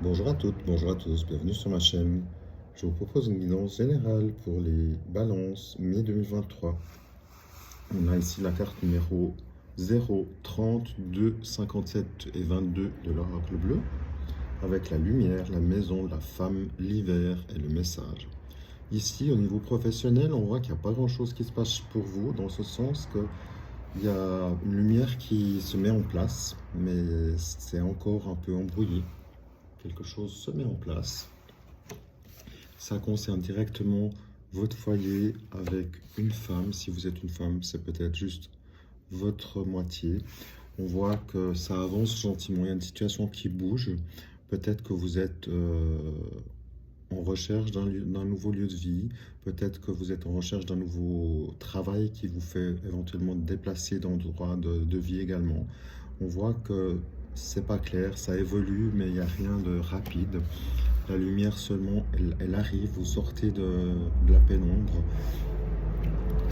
Bonjour à toutes, bonjour à tous, bienvenue sur ma chaîne. Je vous propose une guidance générale pour les balances mai 2023. On a ici la carte numéro 0, 30, 2, 57 et 22 de l'oracle bleu, avec la lumière, la maison, la femme, l'hiver et le message. Ici, au niveau professionnel, on voit qu'il n'y a pas grand-chose qui se passe pour vous, dans ce sens que il y a une lumière qui se met en place, mais c'est encore un peu embrouillé. Quelque chose se met en place. Ça concerne directement votre foyer avec une femme. Si vous êtes une femme, c'est peut-être juste votre moitié. On voit que ça avance gentiment. Il y a une situation qui bouge. Peut-être que vous êtes en recherche d'un nouveau lieu de vie. Peut-être que vous êtes en recherche d'un nouveau travail qui vous fait éventuellement déplacer d'endroit de vie également. On voit que c'est pas clair, ça évolue, mais il n'y a rien de rapide. La lumière seulement, elle arrive, vous sortez de la pénombre.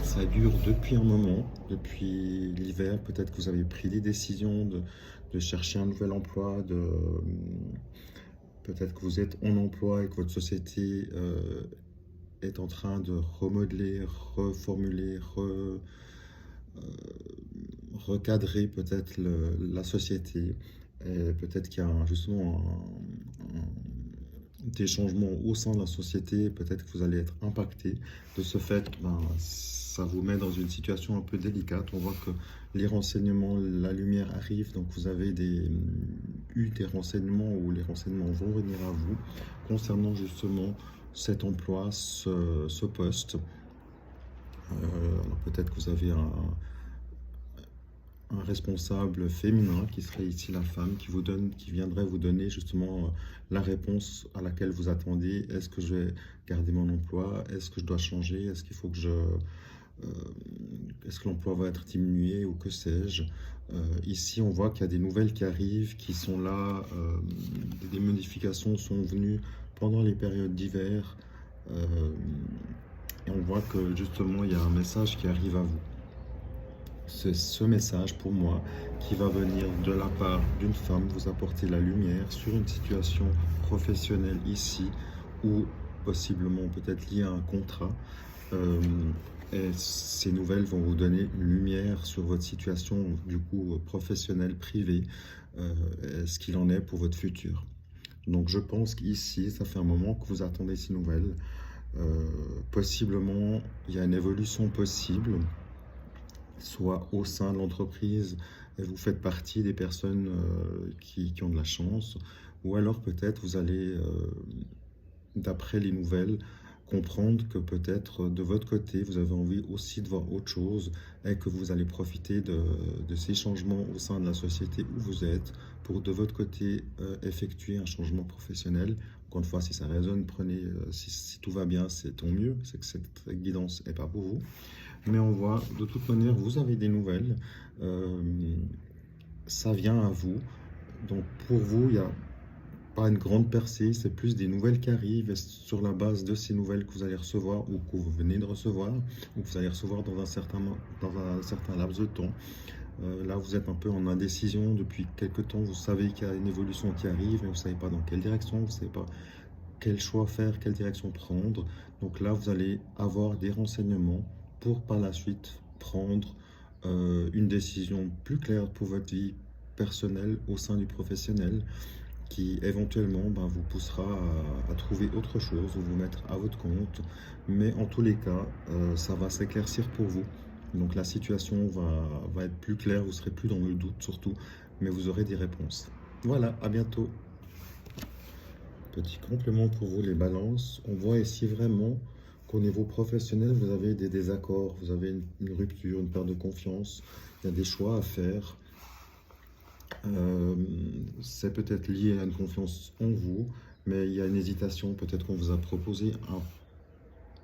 Ça dure depuis un moment, depuis l'hiver. Peut-être que vous avez pris des décisions de chercher un nouvel emploi, peut-être que vous êtes en emploi et que votre société est en train de remodeler, reformuler, euh, recadrer peut-être la société. Et peut-être qu'il y a justement des changements au sein de la société, peut-être que vous allez être impacté. De ce fait, ça vous met dans une situation un peu délicate. On voit que les renseignements, la lumière arrive, donc vous avez eu des renseignements ou les renseignements vont venir à vous concernant justement cet emploi, ce poste. Alors peut-être que vous avez un responsable féminin qui serait ici la femme qui viendrait vous donner justement la réponse à laquelle vous attendez. Est-ce que je vais garder mon emploi? Est-ce que je dois changer? Est-ce qu'il faut que est-ce que l'emploi va être diminué ou que sais-je? Ici, on voit qu'il y a des nouvelles qui arrivent, qui sont là. Des modifications sont venues pendant les périodes d'hiver. Euh, et on voit que justement, il y a un message qui arrive à vous. C'est ce message pour moi qui va venir de la part d'une femme vous apporter la lumière sur une situation professionnelle ici ou possiblement peut-être liée à un contrat. Euh, et ces nouvelles vont vous donner une lumière sur votre situation du coup professionnelle, privée, ce qu'il en est pour votre futur. Donc je pense qu'ici, ça fait un moment que vous attendez ces nouvelles. Possiblement, il y a une évolution possible soit au sein de l'entreprise et vous faites partie des personnes qui ont de la chance, ou alors peut-être vous allez, d'après les nouvelles, comprendre que peut-être de votre côté, vous avez envie aussi de voir autre chose et que vous allez profiter de ces changements au sein de la société où vous êtes pour de votre côté effectuer un changement professionnel. Encore une fois, si ça résonne, prenez, si tout va bien, c'est tant mieux, c'est que cette guidance n'est pas pour vous. Mais on voit, de toute manière, vous avez des nouvelles. Euh, Ça vient à vous. Donc pour vous, il n'y a pas une grande percée, c'est plus des nouvelles qui arrivent et sur la base de ces nouvelles que vous allez recevoir ou que vous venez de recevoir ou que vous allez recevoir dans un certain laps de temps. Là, vous êtes un peu en indécision depuis quelques temps. Vous savez qu'il y a une évolution qui arrive, mais vous ne savez pas dans quelle direction, vous ne savez pas quel choix faire, quelle direction prendre. Donc là, vous allez avoir des renseignements pour par la suite prendre une décision plus claire pour votre vie personnelle au sein du professionnel qui éventuellement vous poussera à trouver autre chose ou vous mettre à votre compte. Mais en tous les cas, ça va s'éclaircir pour vous. Donc la situation va être plus claire, vous serez plus dans le doute surtout, mais vous aurez des réponses. Voilà, à bientôt. Petit complément pour vous, les balances. On voit ici vraiment qu'au niveau professionnel, vous avez des désaccords, vous avez une rupture, une perte de confiance. Il y a des choix à faire. Euh, c'est peut-être lié à une confiance en vous, mais il y a une hésitation. Peut-être qu'on vous a proposé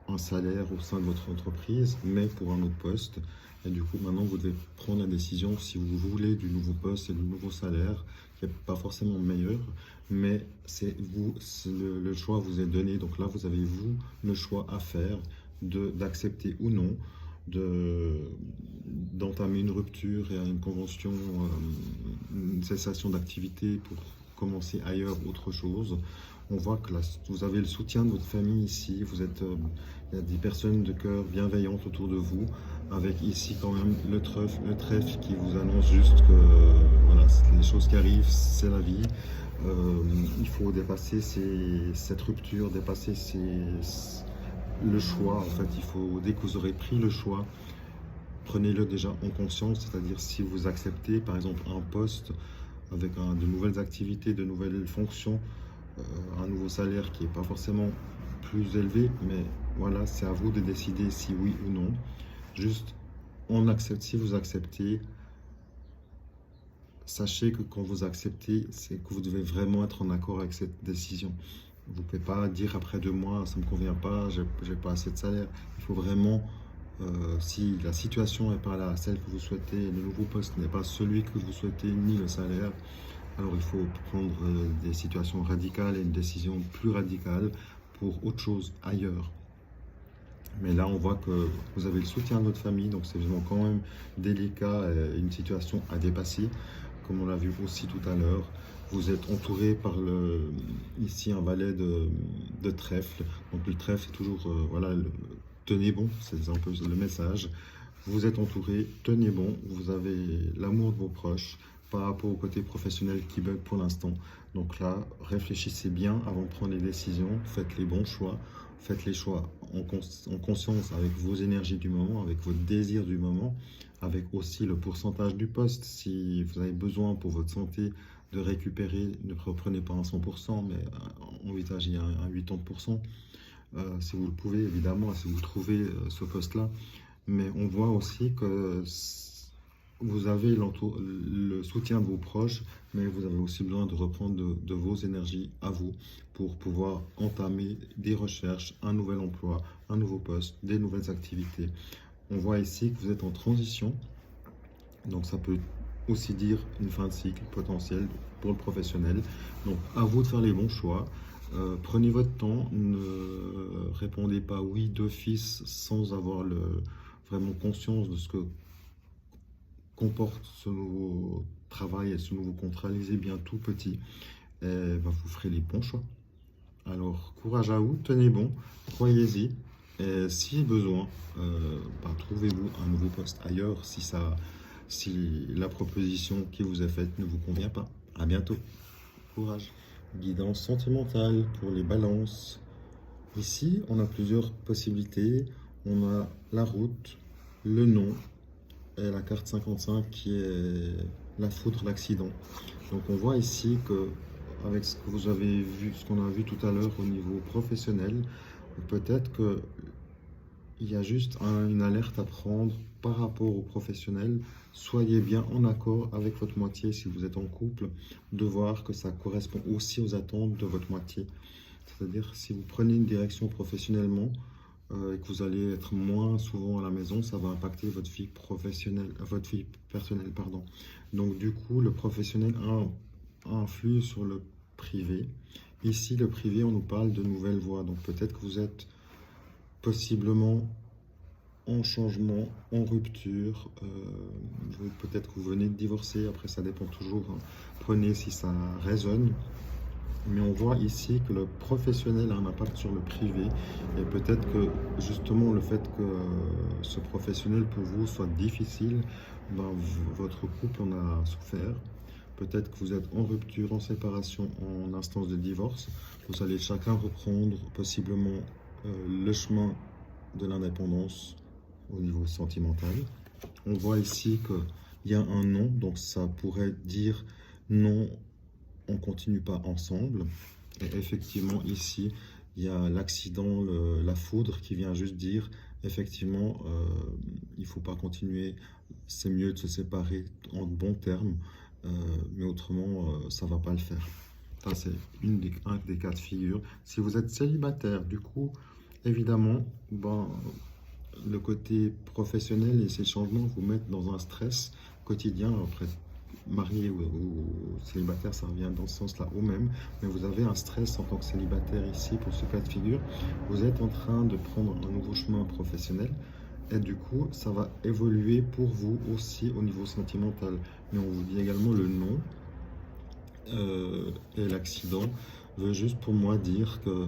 un salaire au sein de votre entreprise, mais pour un autre poste. Et du coup, maintenant, vous devez prendre la décision si vous voulez du nouveau poste et du nouveau salaire, qui n'est pas forcément meilleur, mais c'est vous, le choix vous est donné. Donc là, vous avez vous le choix à faire d'accepter ou non de d'entamer une rupture et une convention, une cessation d'activité pour commencer ailleurs autre chose. On voit que là, vous avez le soutien de votre famille ici, il y a des personnes de cœur bienveillantes autour de vous, avec ici quand même le trèfle qui vous annonce juste que voilà, les choses qui arrivent, c'est la vie. Il faut dépasser cette rupture, dépasser le choix. En fait, dès que vous aurez pris le choix, prenez-le déjà en conscience, c'est-à-dire si vous acceptez par exemple un poste avec de nouvelles activités, de nouvelles fonctions, un nouveau salaire qui n'est pas forcément plus élevé, mais voilà, c'est à vous de décider si oui ou non. Juste, si vous acceptez, sachez que quand vous acceptez, c'est que vous devez vraiment être en accord avec cette décision. Vous ne pouvez pas dire après 2 mois, ça ne me convient pas, j'ai pas assez de salaire. Il faut vraiment, si la situation n'est pas là, celle que vous souhaitez, le nouveau poste n'est pas celui que vous souhaitez, ni le salaire, alors il faut prendre des situations radicales et une décision plus radicale pour autre chose ailleurs. Mais là, on voit que vous avez le soutien de votre famille, donc c'est vraiment quand même délicat, une situation à dépasser, comme on l'a vu aussi tout à l'heure. Vous êtes entouré par ici un valet de trèfle. Donc le trèfle, c'est toujours, voilà, tenez bon, c'est un peu le message. Vous êtes entouré, tenez bon, vous avez l'amour de vos proches par rapport au côté professionnel qui bug pour l'instant. Donc là, réfléchissez bien avant de prendre les décisions, faites les bons choix. Faites les choix en conscience avec vos énergies du moment, avec vos désirs du moment, avec aussi le pourcentage du poste. Si vous avez besoin pour votre santé de récupérer, ne reprenez pas un 100%, mais envisagez un 80%. Si vous le pouvez, évidemment, si vous trouvez ce poste-là. Mais on voit aussi que vous avez le soutien de vos proches, mais vous avez aussi besoin de reprendre de vos énergies à vous pour pouvoir entamer des recherches, un nouvel emploi, un nouveau poste, des nouvelles activités. On voit ici que vous êtes en transition, donc ça peut aussi dire une fin de cycle potentielle pour le professionnel. Donc à vous de faire les bons choix. Prenez votre temps, ne répondez pas oui d'office sans avoir vraiment conscience de ce que comporte ce nouveau travail et ce nouveau contrat. Lisez bien tout petit et vous ferez les bons choix. Alors, courage à vous, tenez bon, croyez-y. Et si besoin, trouvez-vous un nouveau poste ailleurs si la proposition qui vous est faite ne vous convient pas. À bientôt. Courage. Guidance sentimentale pour les balances. Ici, on a plusieurs possibilités. On a la route, le nom et la carte 55 qui est la foudre, l'accident. Donc on voit ici que avec ce que vous avez vu, ce qu'on a vu tout à l'heure au niveau professionnel, peut-être que il y a juste une alerte à prendre par rapport au professionnel. Soyez bien en accord avec votre moitié si vous êtes en couple, de voir que ça correspond aussi aux attentes de votre moitié. C'est-à-dire si vous prenez une direction professionnellement et que vous allez être moins souvent à la maison, ça va impacter votre vie professionnelle, votre vie personnelle, pardon. Donc du coup, le professionnel influe sur le privé. Ici, le privé, on nous parle de nouvelles voies. Donc peut-être que vous êtes possiblement en changement, en rupture. Peut-être que vous venez de divorcer. Après, ça dépend toujours. Hein. Prenez si ça résonne. Mais on voit ici que le professionnel a un impact sur le privé. Et peut-être que justement le fait que ce professionnel pour vous soit difficile, votre couple en a souffert. Peut-être que vous êtes en rupture, en séparation, en instance de divorce. Vous allez chacun reprendre possiblement le chemin de l'indépendance au niveau sentimental. On voit ici qu'il y a un non, donc ça pourrait dire non, on ne continue pas ensemble. Et effectivement, ici, il y a l'accident, la foudre qui vient juste dire, effectivement, il ne faut pas continuer, c'est mieux de se séparer en bons termes, mais autrement, ça ne va pas le faire. Ça, c'est un des cas de figure. Si vous êtes célibataire, du coup, évidemment, le côté professionnel et ces changements vous mettent dans un stress quotidien. Après, marié ou célibataire, ça revient dans ce sens-là au même, mais vous avez un stress en tant que célibataire ici pour ce cas de figure. Vous êtes en train de prendre un nouveau chemin professionnel et du coup, ça va évoluer pour vous aussi au niveau sentimental. Mais on vous dit également le non. et l'accident veut juste pour moi dire que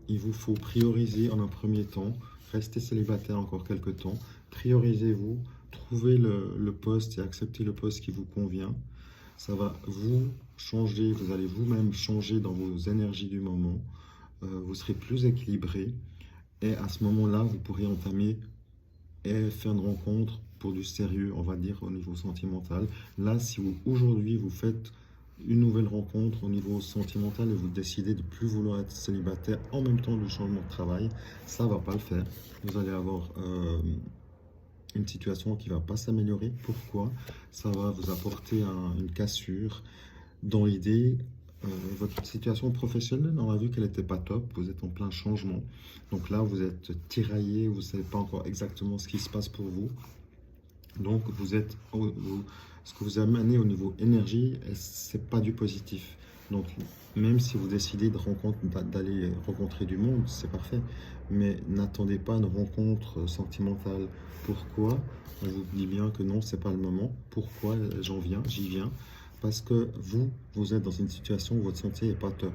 il vous faut prioriser en un premier temps, rester célibataire encore quelques temps, priorisez-vous, trouvez le poste et acceptez le poste qui vous convient. Ça va vous changer, vous allez vous-même changer dans vos énergies du moment, vous serez plus équilibré et à ce moment-là, vous pourrez entamer et faire une rencontre pour du sérieux, on va dire, au niveau sentimental. Là, si vous, aujourd'hui, vous faites une nouvelle rencontre au niveau sentimental et vous décidez de plus vouloir être célibataire en même temps du changement de travail, ça va pas le faire. Vous allez avoir une situation qui va pas s'améliorer. Pourquoi? Ça va vous apporter une cassure. Dans l'idée, votre situation professionnelle, on a vu qu'elle n'était pas top, vous êtes en plein changement. Donc là, vous êtes tiraillé, vous ne savez pas encore exactement ce qui se passe pour vous. Donc ce que vous amenez au niveau énergie, c'est pas du positif. Donc même si vous décidez d'aller rencontrer du monde, c'est parfait. Mais n'attendez pas une rencontre sentimentale. Pourquoi? On vous dit bien que non, c'est pas le moment. Pourquoi j'y viens? Parce que vous êtes dans une situation où votre santé n'est pas top.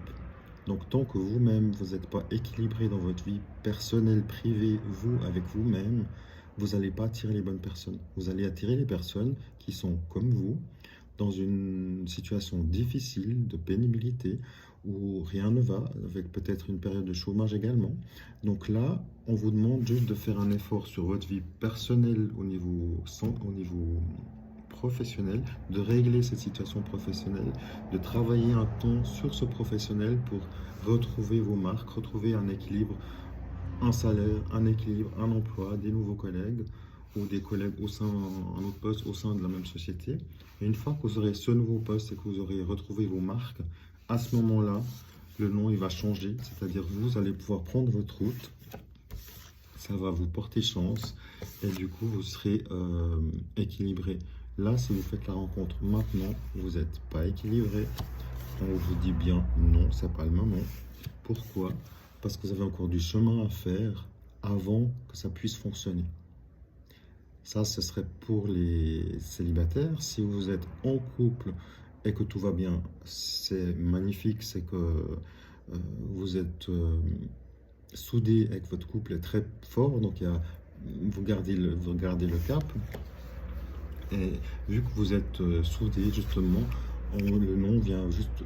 Donc tant que vous-même, vous n'êtes pas équilibré dans votre vie personnelle, privée, vous, avec vous-même, vous n'allez pas attirer les bonnes personnes. Vous allez attirer les personnes qui sont comme vous, dans une situation difficile, de pénibilité, où rien ne va, avec peut-être une période de chômage également. Donc là, on vous demande juste de faire un effort sur votre vie personnelle au niveau professionnel, de régler cette situation professionnelle, de travailler un temps sur ce professionnel pour retrouver vos marques, retrouver un équilibre, un salaire, un équilibre, un emploi, des nouveaux collègues ou des collègues au sein d'un autre poste au sein de la même société. Et une fois que vous aurez ce nouveau poste et que vous aurez retrouvé vos marques, à ce moment-là, le nom il va changer, c'est-à-dire vous allez pouvoir prendre votre route, ça va vous porter chance et du coup vous serez équilibré. Là, si vous faites la rencontre maintenant, vous n'êtes pas équilibré. On vous dit bien non, c'est pas le moment. Pourquoi? Parce que vous avez encore du chemin à faire avant que ça puisse fonctionner. Ça, ce serait pour les célibataires. Si vous êtes en couple et que tout va bien, c'est magnifique, c'est que vous êtes soudé et que votre couple est très fort, donc vous gardez le cap. Et vu que vous êtes soudés, justement, le nom vient juste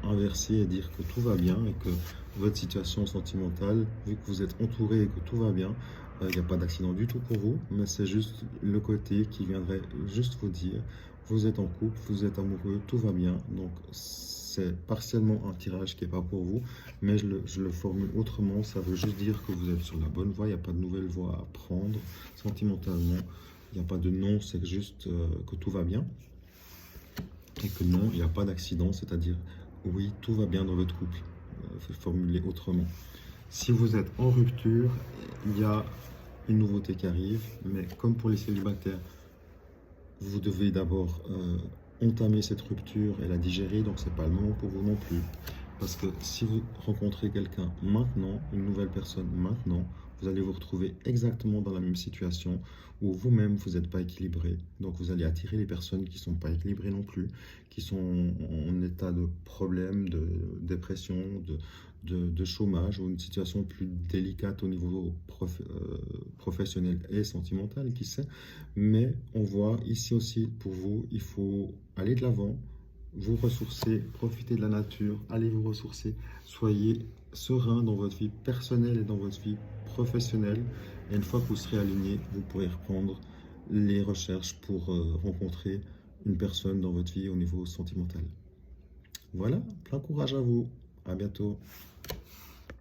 inverser et dire que tout va bien et que votre situation sentimentale, vu que vous êtes entouré et que tout va bien, il n'y a pas d'accident du tout pour vous, mais c'est juste le côté qui viendrait juste vous dire, vous êtes en couple, vous êtes amoureux, tout va bien, donc c'est partiellement un tirage qui n'est pas pour vous, mais je le formule autrement, ça veut juste dire que vous êtes sur la bonne voie, il n'y a pas de nouvelle voie à prendre sentimentalement. Il n'y a pas de non, c'est juste que tout va bien. Et que non, il n'y a pas d'accident, c'est-à-dire oui, tout va bien dans votre couple. Il faut formuler autrement. Si vous êtes en rupture, il y a une nouveauté qui arrive, mais comme pour les célibataires, vous devez d'abord entamer cette rupture et la digérer, donc c'est pas le moment pour vous non plus. Parce que si vous rencontrez quelqu'un maintenant, une nouvelle personne maintenant, vous allez vous retrouver exactement dans la même situation où vous-même, vous n'êtes pas équilibré. Donc vous allez attirer les personnes qui ne sont pas équilibrées non plus, qui sont en état de problème, de dépression, de chômage ou une situation plus délicate au niveau professionnel et sentimental, qui sait. Mais on voit ici aussi, pour vous, il faut aller de l'avant, vous ressourcer, profitez de la nature, allez vous ressourcer, soyez serein dans votre vie personnelle et dans votre vie professionnelle. Et une fois que vous serez aligné, vous pourrez reprendre les recherches pour rencontrer une personne dans votre vie au niveau sentimental. Voilà, plein courage à vous. À bientôt.